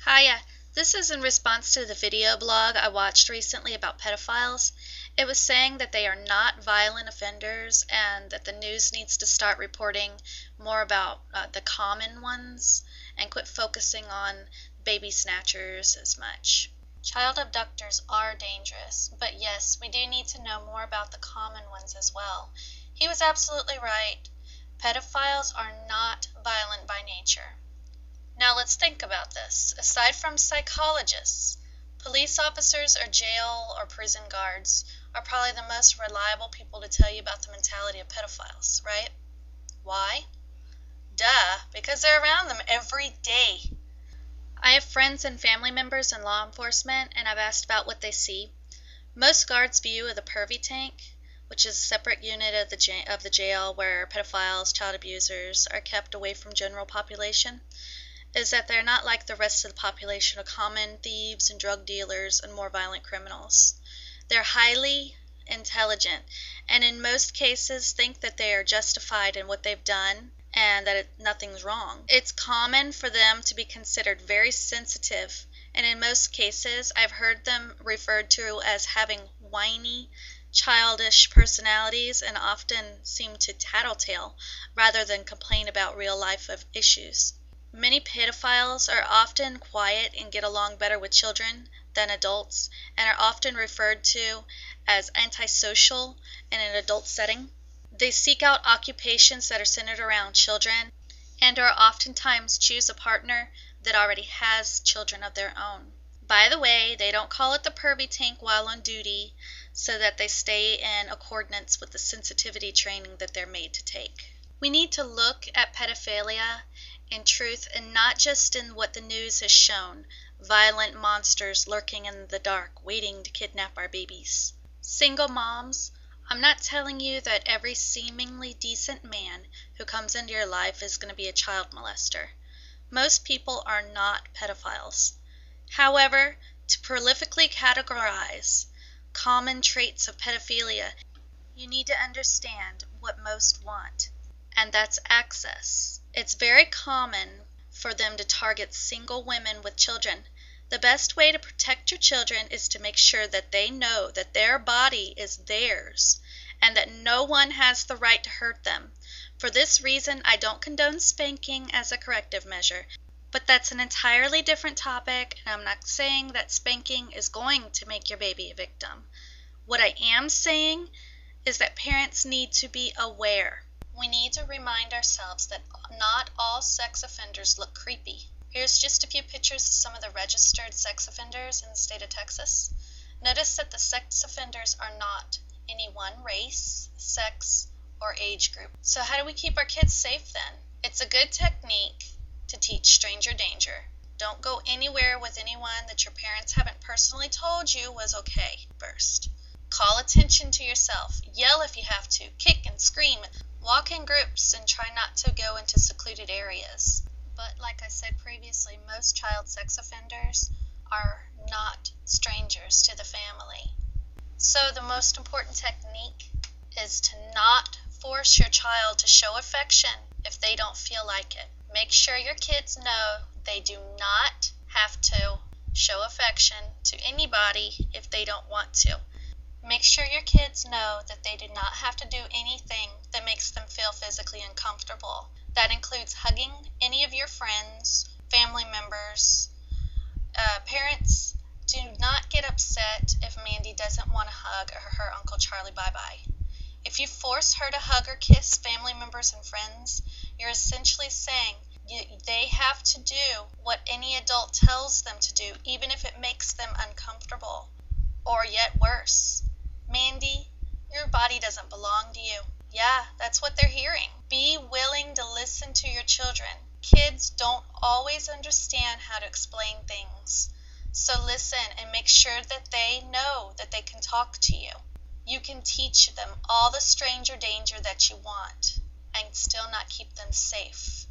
Hiya, this is in response to the video blog I watched recently about pedophiles. It was saying that they are not violent offenders and that the news needs to start reporting more about the common ones and quit focusing on baby snatchers as much. Child abductors are dangerous, but yes, we do need to know more about the common ones as well. He was absolutely right. Pedophiles are not violent by nature. Now let's think about this. Aside from psychologists, police officers or jail or prison guards are probably the most reliable people to tell you about the mentality of pedophiles, right? Why? Duh, because they're around them every day. I have friends and family members in law enforcement, and I've asked about what they see. Most guards' view of the pervy tank, which is a separate unit of the jail where pedophiles, child abusers are kept away from general population, is that they're not like the rest of the population of common thieves and drug dealers and more violent criminals. They're highly intelligent and in most cases think that they are justified in what they've done and that nothing's wrong. It's common for them to be considered very sensitive, and in most cases I've heard them referred to as having whiny, childish personalities and often seem to tattletale rather than complain about real life issues. Many pedophiles are often quiet and get along better with children than adults and are often referred to as antisocial in an adult setting. They seek out occupations that are centered around children and are oftentimes choose a partner that already has children of their own. By the way, they don't call it the pervy tank while on duty so that they stay in accordance with the sensitivity training that they're made to take. We need to look at pedophilia in truth and not just in what the news has shown, violent monsters lurking in the dark waiting to kidnap our babies. Single moms, I'm not telling you that every seemingly decent man who comes into your life is going to be a child molester. Most people are not pedophiles. However, to prolifically categorize common traits of pedophilia, you need to understand what most want, and that's access. It's very common for them to target single women with children. The best way to protect your children is to make sure that they know that their body is theirs and that no one has the right to hurt them. For this reason, I don't condone spanking as a corrective measure, but that's an entirely different topic, and I'm not saying that spanking is going to make your baby a victim. What I am saying is that parents need to be aware. We need to remind ourselves that not all sex offenders look creepy. Here's just a few pictures of some of the registered sex offenders in the state of Texas. Notice that the sex offenders are not any one race, sex, or age group. So how do we keep our kids safe then? It's a good technique to teach stranger danger. Don't go anywhere with anyone that your parents haven't personally told you was okay first. Call attention to yourself. Yell if you have to. Kick and scream. Walk in groups and try not to go into secluded areas. But like I said previously, most child sex offenders are not strangers to the family. So the most important technique is to not force your child to show affection if they don't feel like it. Make sure your kids know they do not have to show affection to anybody if they don't want to. Make sure your kids know that they do not have to do anything that makes them feel physically uncomfortable. That includes hugging any of your friends, family members. Parents, do not get upset if Mandy doesn't want to hug her Uncle Charlie bye-bye. If you force her to hug or kiss family members and friends, you're essentially saying they have to do what any adult tells them to do, even if it makes them uncomfortable. Or yet worse, Mandy, your body doesn't belong to you. Yeah, that's what they're hearing. Be willing to listen to your children. Kids don't always understand how to explain things. So listen and make sure that they know that they can talk to you. You can teach them all the stranger danger that you want and still not keep them safe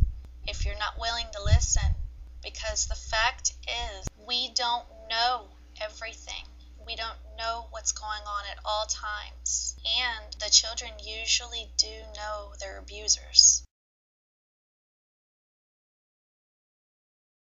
if you're not willing to listen. Because the fact is, we don't know everything. We don't know what's going on at all times. And the children usually do know their abusers.